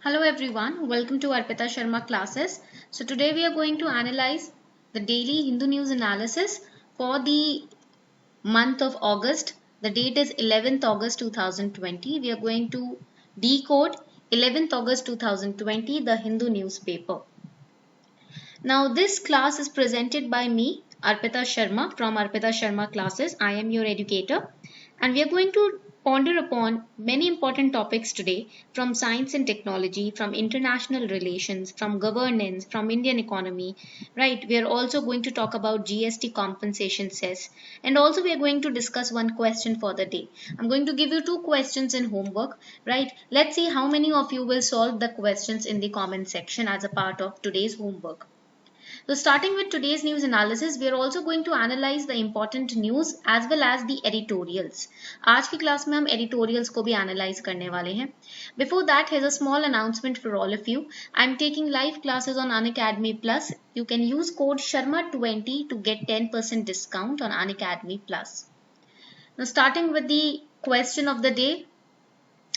Hello everyone, welcome to Arpita Sharma classes. So today we are going to analyze the daily Hindu news analysis for the month of August. The date is 11th August 2020. We are going to decode 11th August 2020, the Hindu newspaper. Now this class is presented by me, Arpita Sharma from Arpita Sharma classes. I am your educator and we are going to ponder upon many important topics today from science and technology, from international relations, from governance, from Indian economy, right? We are also going to talk about GST compensation cess and also we are going to discuss one question for the day. I'm going to give you two questions in homework, right? Let's see how many of you will solve the questions in the comment section as a part of today's homework. So starting with today's news analysis, we are also going to analyze the important news as well as the editorials. आज की class में हम editorials को भी analyze करने वाले हैं. Before that, here's a small announcement for all of you. I'm taking live classes on Unacademy Plus. You can use code Sharma20 to get 10% discount on Unacademy Plus. Now starting with the question of the day.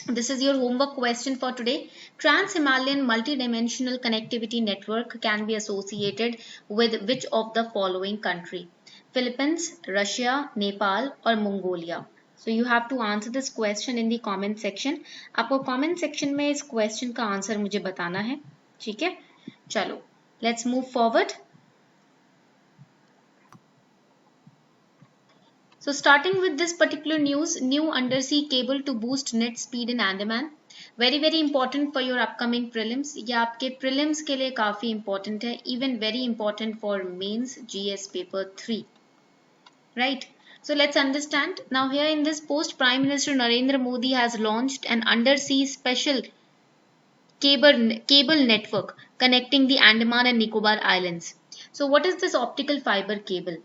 This is your homework question for today. Trans-Himalayan multidimensional connectivity network can be associated with which of the following country? Philippines, Russia, Nepal or Mongolia? So you have to answer this question in the comment section. आपको comment section में इस question का answer मुझे बताना है. ठीक है? चलो, let's move forward. So starting with this particular news, new undersea cable to boost net speed in Andaman. Very important for your upcoming prelims. ये आपके prelims के लिए काफी important है. Even very important for mains GS paper 3. Right. So let's understand. Now here in this post, Prime Minister Narendra Modi has launched an undersea special cable network connecting the Andaman and Nicobar Islands. So what is this optical fiber cable?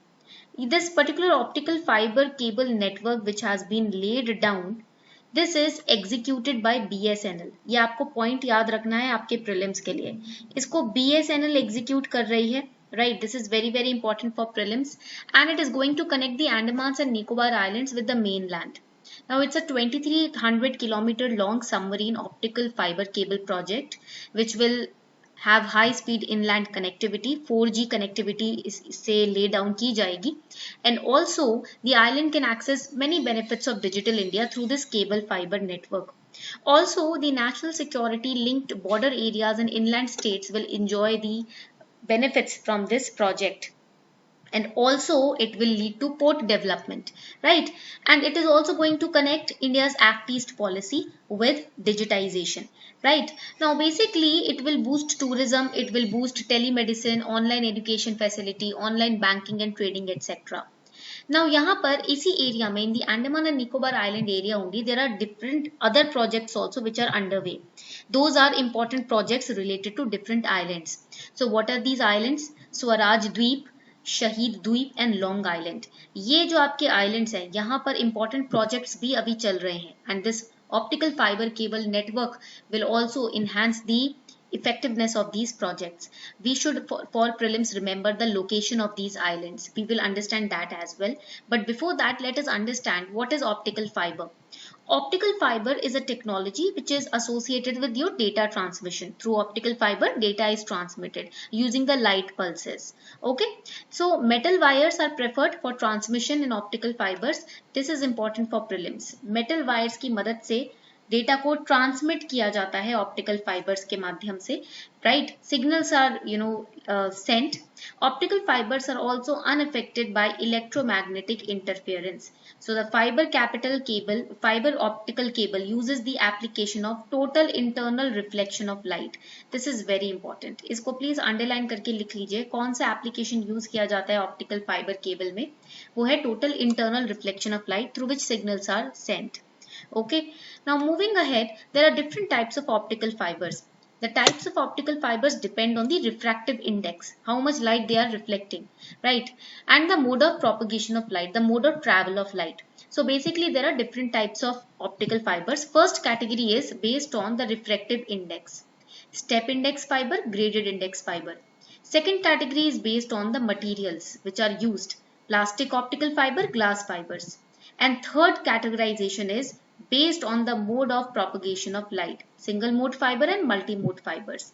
This particular optical fiber cable network which has been laid down, this is executed by BSNL. ये आपको point याद रखना है आपके prelims के लिए. इसको BSNL execute कर रही है. Right, this is very important for prelims and it is going to connect the Andamans and Nicobar Islands with the mainland. Now it's a 2300 kilometer long submarine optical fiber cable project which will have high speed inland connectivity. 4G connectivity से lay down की जाएगी and also the island can access many benefits of digital India through this cable fiber network. Also the national security linked border areas and inland states will enjoy the benefits from this project. And also it will lead to port development, right? And it is also going to connect India's Act East policy with digitization, right? Now basically it will boost tourism, it will boost telemedicine, online education facility, online banking and trading, etc. Now यहाँ पर इसी area में in the Andaman and Nicobar Island area only there are different other projects also which are underway. Those are important projects related to different islands. So what are these islands? Swaraj Dweep, शहीद द्वीप and long island. ये जो आपके islands हैं यहाँ पर important projects भी अभी चल रहे हैं and this optical fibre cable network will also enhance the effectiveness of these projects. We should for prelims remember the location of these islands. We will understand that as well. But before that, let us understand what is optical fiber. Optical fiber is a technology which is associated with your data transmission. Through optical fiber, data is transmitted using the light pulses. Okay, so metal wires are preferred for transmission in optical fibers. This is important for prelims. Metal wires की मदद से data को transmit किया जाता है optical fibres के माध्यम से, right? Signals are sent. Optical fibers are also unaffected by electromagnetic interference. So the fiber optical cable uses the application of total internal reflection of light. This is very important. इसको please underline करके लिख लीजिए. कौन सा application use किया जाता है optical fibre cable में? वो है total internal reflection of light through which signals are sent. Okay, now moving ahead, there are different types of optical fibers. The types of optical fibers depend on the refractive index, how much light they are reflecting, right? And the mode of propagation of light, the mode of travel of light. So basically there are different types of optical fibers. First category is based on the refractive index. Step index fiber, graded index fiber. Second category is based on the materials which are used. Plastic optical fiber, glass fibers. And third categorization is based on the mode of propagation of light, single mode fiber and multi-mode fibers.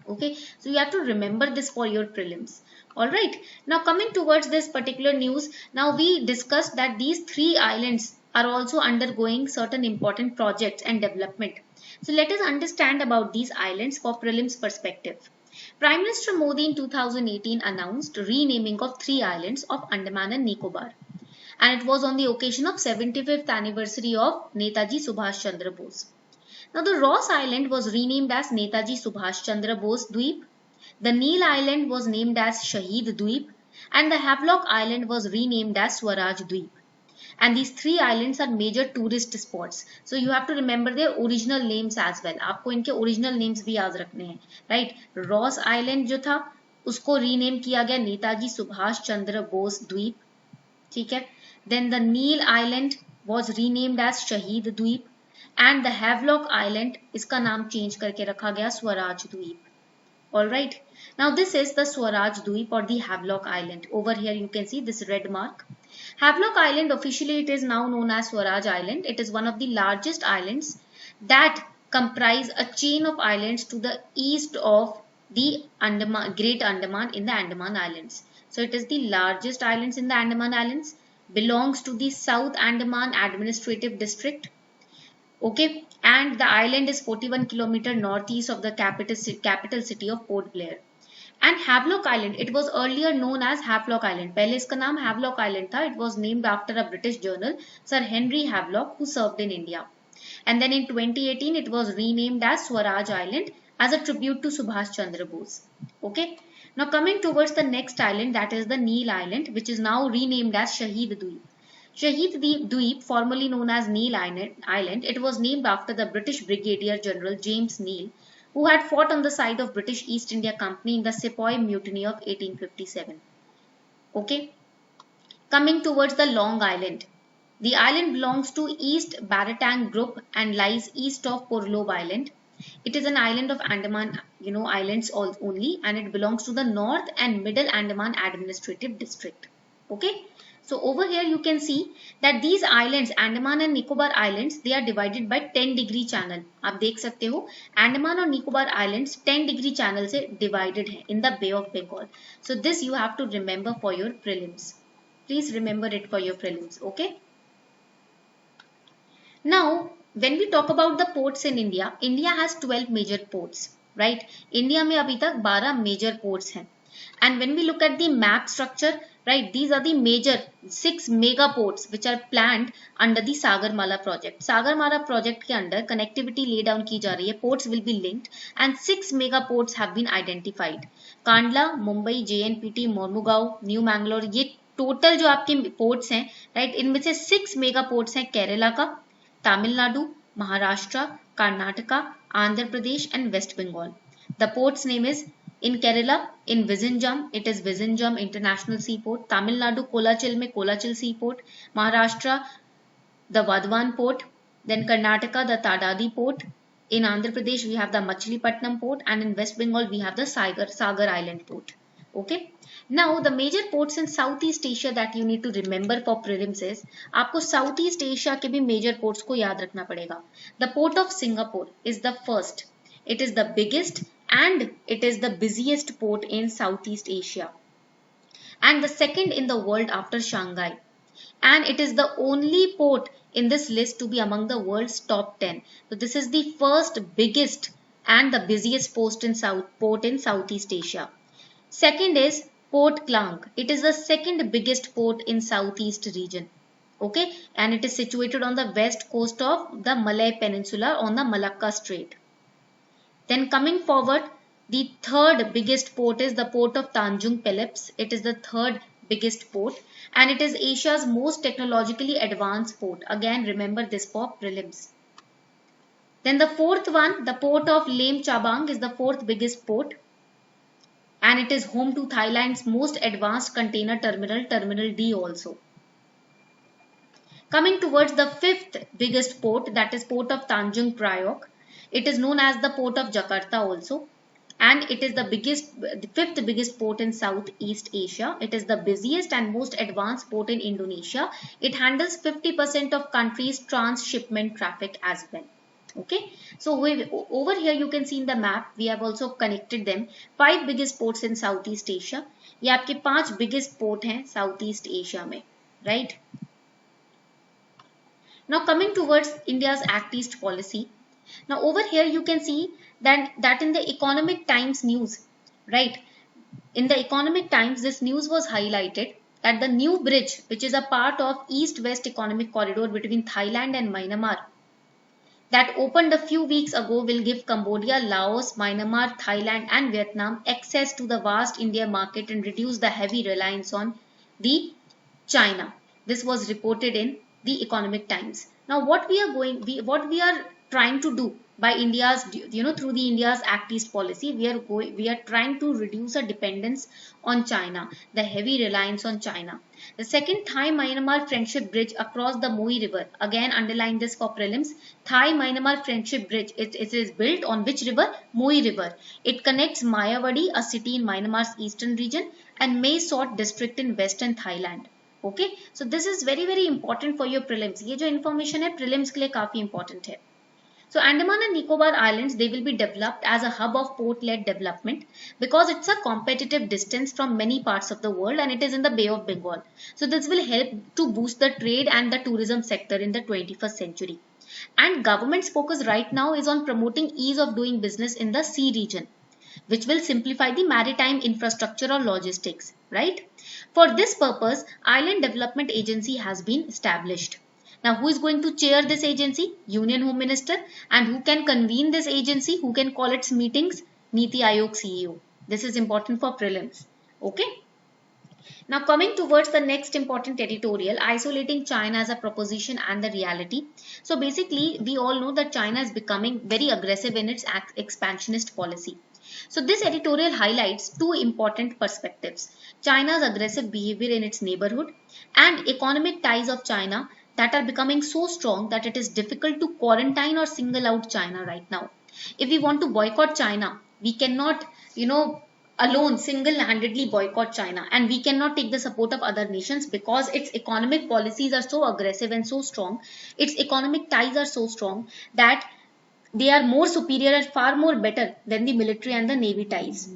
Okay, so you have to remember this for your prelims. All right, now coming towards this particular news, now we discussed that these three islands are also undergoing certain important projects and development. So let us understand about these islands for prelims perspective. Prime Minister Modi in 2018 announced renaming of three islands of Andaman and Nicobar, and it was on the occasion of 75th anniversary of Netaji Subhash Chandra Bose. Now the Ross Island was renamed as Netaji Subhash Chandra Bose Dweep, the Neil Island was named as Shaheed Dweep, and the Havelock Island was renamed as Swaraj Dweep. And these three islands are major tourist spots. So you have to remember their original names as well. आपको इनके original names भी याद रखने हैं, right? Ross Island जो था उसको rename किया गया नेताजी सुभाष चंद्र बोस द्वीप, ठीक है? Then the Neil Island was renamed as Shaheed Dweep, and the Havelock Island इसका नाम change करके रखा गया स्वराज द्वीप. Alright, now this is the Swaraj Dweep or the Havelock Island. Over here you can see this red mark. Havelock Island, officially it is now known as Swaraj Island. It is one of the largest islands that comprise a chain of islands to the east of the Great Andaman in the Andaman Islands. So it is the largest islands in the Andaman Islands, belongs to the South Andaman Administrative District. Okay, and the island is 41 km northeast of the capital city of Port Blair. And Havelock Island, it was earlier known as Havelock Island. पहले इसका नाम Havelock Island था. It was named after a British journal, Sir Henry Havelock, who served in India. And then in 2018, it was renamed as Swaraj Island as a tribute to Subhash Chandra Bose. Okay. Now coming towards the next island, that is the Neil Island, which is now renamed as Shaheed Dweep. Shaheed Dweep, formerly known as Neil Island, it was named after the British Brigadier General James Neil, who had fought on the side of British East India Company in the Sepoy Mutiny of 1857. Okay. Coming towards the Long Island. The island belongs to East Baratang Group and lies east of Porlob Island. It is an island of Andaman, islands only, and it belongs to the North and Middle Andaman Administrative District. Okay. So over here you can see that these islands, Andaman and Nicobar Islands, they are divided by 10-degree channel. आप देख सकते हो Andaman और Nicobar Islands 10-degree channel से divided है in the Bay of Bengal. So this you have to remember for your prelims. Please remember it for your prelims. Okay. Now when we talk about the ports in India, India has 12 major ports, right? India में अभी तक 12 major ports हैं. And when we look at the map structure, right, these are the major 6 mega ports which are planned under the Sagarmala project. Sagarmala project के अंदर connectivity lay down की जा रही है, ports will be linked and 6 mega ports have been identified. Kandla, Mumbai, JNPT, Mormugao, New Mangalore, ये total जो आपके ports हैं, right, इनमें से 6 mega ports हैं केरला का, Tamil Nadu, Maharashtra, Karnataka, Andhra Pradesh and West Bengal. The port's name is in Kerala, in Vizhinjam, it is Vizhinjam International Seaport. Tamil Nadu, Kolachil में Kolachil Seaport. Maharashtra, the Vadhavan Port. Then Karnataka, the Tadadi Port. In Andhra Pradesh, we have the Machilipatnam Port. And in West Bengal, we have the Sagar Island Port. Okay. Now, the major ports in Southeast Asia that you need to remember for prelims is, आपको Southeast Asia के भी major ports को याद रखना पड़ेगा. The port of Singapore is the first. It is the biggest and it is the busiest port in Southeast Asia and the second in the world after Shanghai, and it is the only port in this list to be among the world's top 10. So this is the first biggest and the busiest port in Southeast Asia. Second is Port Klang. It is the second biggest port in Southeast region. Okay, and it is situated on the west coast of the Malay Peninsula on the Malacca Strait. Then coming forward, the third biggest port is the port of Tanjung Phillips. It is the third biggest port and it is Asia's most technologically advanced port. Again, remember this for prelims. Then the fourth one, the port of Lem Chabang is the fourth biggest port and it is home to Thailand's most advanced container terminal, Terminal D also. Coming towards the fifth biggest port, that is port of Tanjung Priok. It is known as the port of Jakarta also, and it is the fifth biggest port in Southeast Asia. It is the busiest and most advanced port in Indonesia. It handles 50% of country's transshipment traffic as well. Okay, so over here you can see in the map we have also connected them. 5 biggest ports in Southeast Asia. ये आपके 5 biggest port हैं Southeast Asia में, right? Now coming towards India's Act East policy. Now over here you can see that in the Economic Times news, right? In the Economic Times, this news was highlighted that the new bridge, which is a part of East-West Economic Corridor between Thailand and Myanmar, that opened a few weeks ago, will give Cambodia, Laos, Myanmar, Thailand and Vietnam access to the vast India market and reduce the heavy reliance on the China. This was reported in the Economic Times. Now what we are trying to do by India's, through the India's Act East policy, we are trying to reduce our dependence on China, the heavy reliance on China. The second Thai-Myanmar Friendship Bridge across the Moi River, again underline this for prelims, Thai-Myanmar Friendship Bridge, it is built on which river? Moi River. It connects Mayawadi, a city in Myanmar's eastern region, and Mae Sot district in western Thailand. Okay, so this is very very important for your prelims. ये जो information है prelims के लिए काफी important है. So Andaman and Nicobar Islands, they will be developed as a hub of port-led development because it's a competitive distance from many parts of the world and it is in the Bay of Bengal. So this will help to boost the trade and the tourism sector in the 21st century. And government's focus right now is on promoting ease of doing business in the sea region, which will simplify the maritime infrastructure or logistics, right? For this purpose, Island Development Agency has been established. Now, who is going to chair this agency? Union Home Minister. And who can convene this agency? Who can call its meetings? Niti Aayog CEO. This is important for prelims. Okay. Now, coming towards the next important editorial, isolating China as a proposition and the reality. So, basically, we all know that China is becoming very aggressive in its expansionist policy. So, this editorial highlights two important perspectives. China's aggressive behavior in its neighborhood and economic ties of China that are becoming so strong that it is difficult to quarantine or single out China right now. If we want to boycott China, we cannot, alone single-handedly boycott China, and we cannot take the support of other nations because its economic policies are so aggressive and so strong. Its economic ties are so strong that they are more superior and far more better than the military and the navy ties,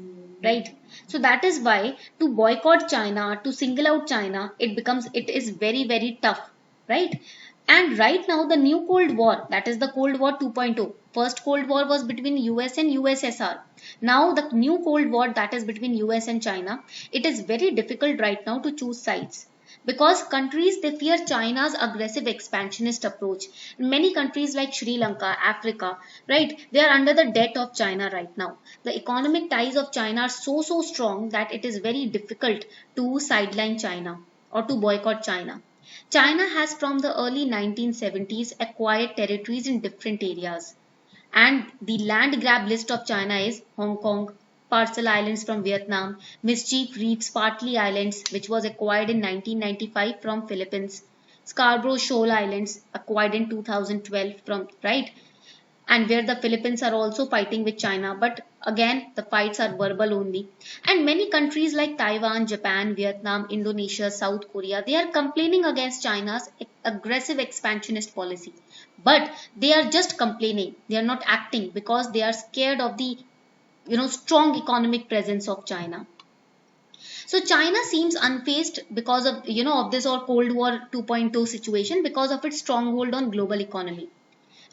right? So that is why to boycott China, to single out China, it is very, very tough. Right? And right now the new Cold War, that is the Cold War 2.0. First Cold War was between US and USSR. Now the new Cold War, that is between US and China. It is very difficult right now to choose sides because countries, they fear China's aggressive expansionist approach. Many countries like Sri Lanka, Africa, right? They are under the debt of China right now. The economic ties of China are so strong that it is very difficult to sideline China or to boycott China. China has from the early 1970s acquired territories in different areas. And the land grab list of China is Hong Kong, Parcel Islands from Vietnam, Mischief Reefs Partly Islands, which was acquired in 1995 from Philippines, Scarborough Shoal Islands, acquired in 2012 from, right? And where the Philippines are also fighting with China, but again the fights are verbal only. And many countries like Taiwan, Japan, Vietnam, Indonesia, South Korea, they are complaining against China's aggressive expansionist policy. But they are just complaining, they are not acting because they are scared of the strong economic presence of China. So China seems unfazed because of of this or Cold War 2.0 situation because of its stronghold on global economy.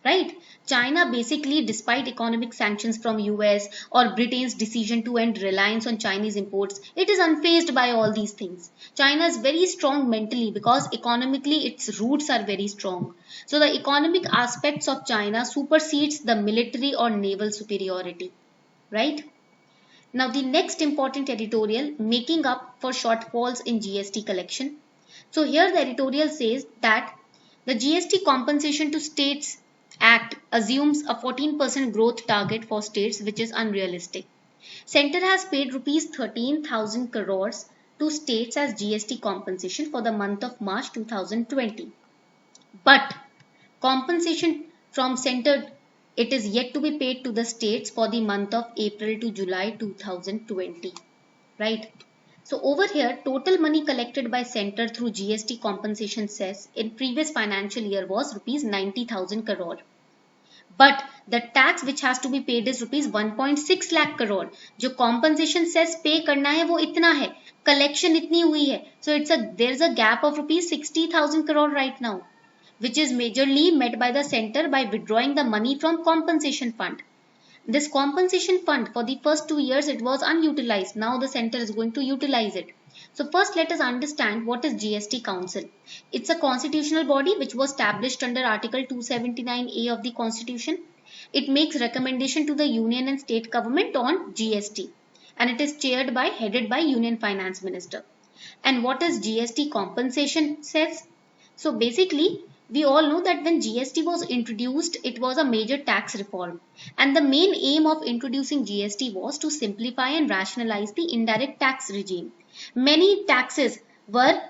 Right? China basically, despite economic sanctions from US or Britain's decision to end reliance on Chinese imports, it is unfazed by all these things. China is very strong mentally because economically its roots are very strong. So the economic aspects of China supersedes the military or naval superiority. Right? Now the next important editorial, making up for shortfalls in GST collection. So here the editorial says that the GST compensation to states Act assumes a 14% growth target for states, which is unrealistic. Centre has paid rupees 13,000 crores to states as GST compensation for the month of March 2020. But compensation from centre It is yet to be paid to the states for the month of April to July 2020, right? So over here, total money collected by center through GST compensation cess in previous financial year was rupees 90,000 crore. But the tax which has to be paid is rupees 1.6 lakh crore. जो compensation cess pay करना है वो इतना है, collection इतनी हुई है. So there's a gap of rupees 60,000 crore right now, which is majorly met by the center by withdrawing the money from compensation fund. This compensation fund for the first 2 years it was unutilized. Now the center is going to utilize it. So first let us understand what is GST Council. It's a constitutional body which was established under Article 279A of the Constitution. It makes recommendation to the union and state government on GST, and it is headed by Union Finance Minister. And what is GST compensation cess? So basically, we all know that when GST was introduced, it was a major tax reform. And the main aim of introducing GST was to simplify and rationalize the indirect tax regime. Many taxes were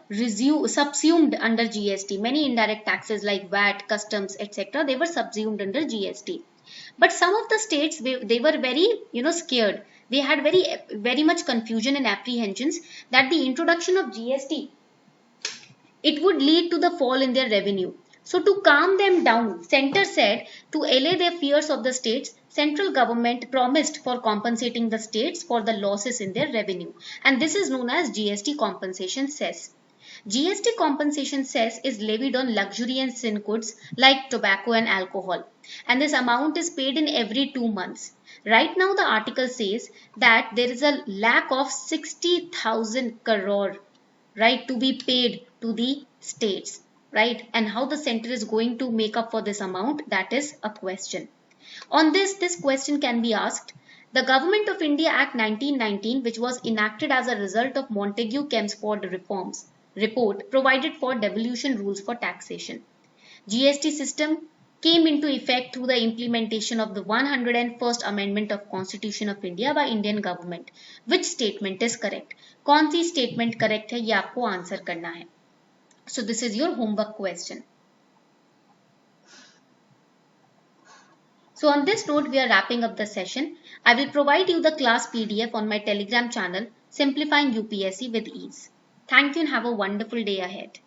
subsumed under GST. Many indirect taxes like VAT, customs, etc. they were subsumed under GST. But some of the states, they were very, scared. They had very much confusion and apprehensions that the introduction of GST, it would lead to the fall in their revenue. So to calm them down, center said to allay their fears of the states, central government promised for compensating the states for the losses in their revenue. And this is known as GST compensation cess. GST compensation cess is levied on luxury and sin goods like tobacco and alcohol. And this amount is paid in every 2 months. Right now the article says that there is a lack of 60,000 crore, right, to be paid to the states, right? And how the center is going to make up for this amount, that is a question. On this question can be asked. The Government of India Act 1919, which was enacted as a result of Montagu-Chelmsford reforms, report provided for devolution rules for taxation. GST system came into effect through the implementation of the 101st Amendment of Constitution of India by Indian government. Which statement is correct? कौन सी statement correct है ये आपको answer करना है. So this is your homework question. So on this note, we are wrapping up the session. I will provide you the class PDF on my Telegram channel, Simplifying UPSC with Ease. Thank you and have a wonderful day ahead.